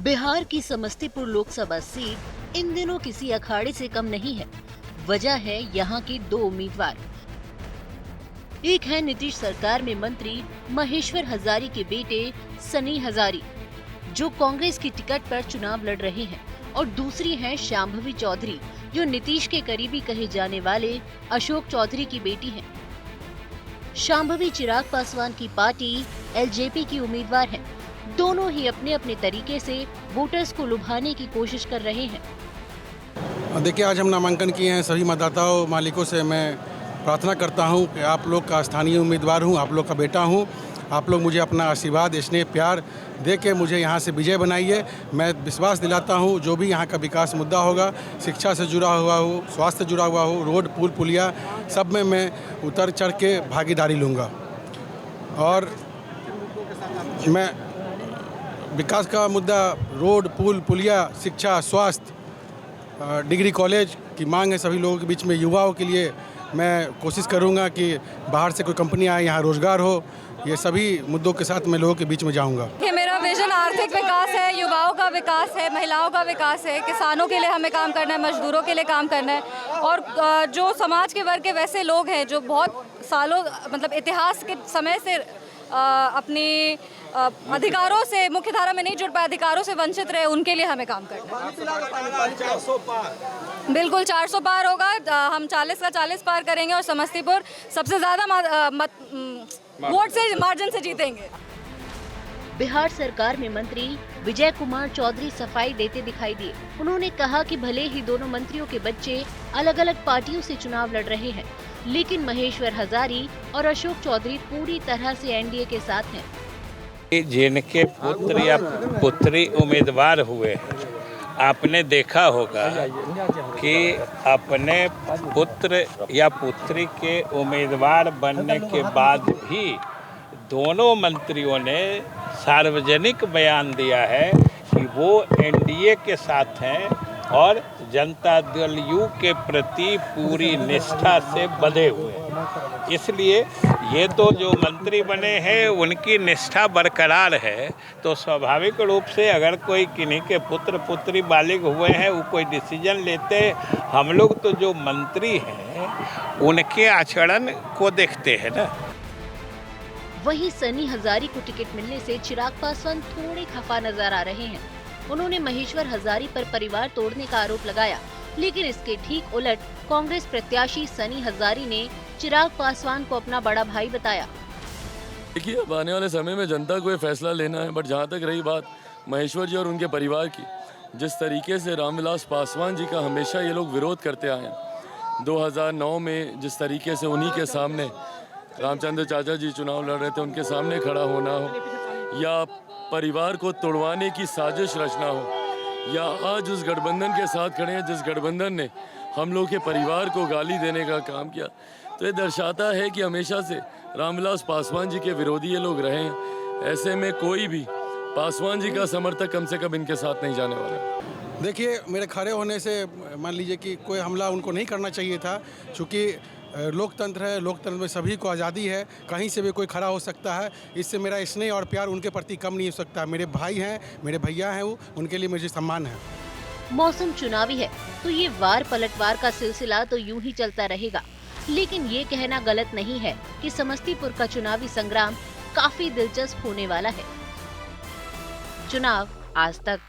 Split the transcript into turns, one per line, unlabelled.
बिहार की समस्तीपुर लोकसभा सीट इन दिनों किसी अखाड़े से कम नहीं है। वजह है यहाँ के दो उम्मीदवार। एक है नीतीश सरकार में मंत्री महेश्वर हजारी के बेटे सनी हजारी, जो कांग्रेस की टिकट पर चुनाव लड़ रहे हैं, और दूसरी है शांभवी चौधरी, जो नीतीश के करीबी कहे जाने वाले अशोक चौधरी की बेटी हैं। शांभवी चिराग पासवान की पार्टी एलजेपी की उम्मीदवार है। दोनों ही अपने अपने तरीके से वोटर्स को लुभाने की कोशिश कर रहे हैं।
देखिए, आज हम नामांकन किए हैं। सभी मतदाताओं मालिकों से मैं प्रार्थना करता हूं कि आप लोग का स्थानीय उम्मीदवार हूं, आप लोग का बेटा हूं। आप लोग मुझे अपना आशीर्वाद, स्नेह, प्यार दे के मुझे यहां से विजय बनाइए। मैं विश्वास दिलाता हूं जो भी यहां का विकास मुद्दा होगा, शिक्षा से जुड़ा हुआ हो, स्वास्थ्य से जुड़ा हुआ हो, रोड पुल पुलिया, सब में मैं उतर चढ़ के भागीदारी लूँगा। और मैं विकास का मुद्दा, रोड पुल पुलिया, शिक्षा, स्वास्थ्य, डिग्री कॉलेज की मांग है सभी लोगों के बीच में। युवाओं के लिए मैं कोशिश करूंगा कि बाहर से कोई कंपनी आए, यहाँ रोजगार हो। ये सभी मुद्दों के साथ मैं लोगों के बीच में जाऊंगा।
ये मेरा विजन आर्थिक विकास है, युवाओं का विकास है, महिलाओं का विकास है, किसानों के लिए हमें काम करना है, मजदूरों के लिए काम करना है, और जो समाज के वर्ग के वैसे लोग हैं जो बहुत सालों मतलब इतिहास के समय से अपने अधिकारों से मुख्यधारा में नहीं जुड़ पाए, अधिकारों से वंचित रहे, उनके लिए हमें काम करना है।
400 पार,
बिल्कुल 400 पार होगा। हम 40 का 40 पार करेंगे और समस्तीपुर सबसे ज्यादा वोट से मार्जिन से जीतेंगे।
बिहार सरकार में मंत्री विजय कुमार चौधरी सफाई देते दिखाई दिए। उन्होंने कहा कि भले ही दोनों मंत्रियों के बच्चे अलग अलग पार्टियों से चुनाव लड़ रहे हैं, लेकिन महेश्वर हजारी और अशोक चौधरी पूरी तरह से एनडीए के साथ हैं।
जिनके पुत्र या पुत्री उम्मीदवार हुए, आपने देखा होगा कि अपने पुत्र या पुत्री के उम्मीदवार बनने के बाद भी दोनों मंत्रियों ने सार्वजनिक बयान दिया है कि वो एनडीए के साथ हैं और जनता दल यू के प्रति पूरी निष्ठा से बंधे हुए हैं। इसलिए ये तो जो मंत्री बने हैं उनकी निष्ठा बरकरार है, तो स्वाभाविक रूप से अगर कोई किन्हीं के पुत्र पुत्री बालिग हुए हैं, वो कोई डिसीजन लेते, हम लोग तो जो मंत्री हैं उनके आचरण को देखते हैं ना।
वहीं सनी हजारी को टिकट मिलने से चिराग पासवान थोड़े खफा नजर आ रहे हैं। उन्होंने महेश्वर हजारी पर परिवार तोड़ने का आरोप लगाया, लेकिन इसके ठीक उलट कांग्रेस प्रत्याशी सनी हजारी ने चिराग पासवान को अपना बड़ा भाई बताया।
देखिए, अब आने वाले समय में जनता को ये फैसला लेना है, बट जहाँ तक रही बात महेश्वर जी और उनके परिवार की, जिस तरीके से रामविलास पासवान जी का हमेशा ये लोग विरोध करते आए हैं। 2009 में जिस तरीके से उन्हीं के सामने रामचंद्र चाचा जी चुनाव लड़ रहे थे, उनके सामने खड़ा होना हो, या परिवार को तोड़वाने की साजिश रचना हो, या आज उस गठबंधन के साथ खड़े हैं जिस गठबंधन ने हम लोग के परिवार को गाली देने का काम किया, तो ये दर्शाता है कि हमेशा से रामविलास पासवान जी के विरोधी ये लोग रहे हैं। ऐसे में कोई भी पासवान जी का समर्थक कम से कम इनके साथ नहीं जाने वाला।
देखिए, मेरे खड़े होने से मान लीजिए कि कोई हमला उनको नहीं करना चाहिए था, क्योंकि लोकतंत्र है, लोकतंत्र में सभी को आज़ादी है, कहीं से भी कोई खड़ा हो सकता है। इससे मेरा स्नेह और प्यार उनके प्रति कम नहीं हो सकता। मेरे भाई हैं, मेरे भैया हैं, वो उनके लिए मुझे सम्मान है।
मौसम चुनावी है तो ये वार पलटवार का सिलसिला तो यूं ही चलता रहेगा, लेकिन ये कहना गलत नहीं है कि समस्तीपुर का चुनावी संग्राम काफी दिलचस्प होने वाला है। चुनाव आज तक।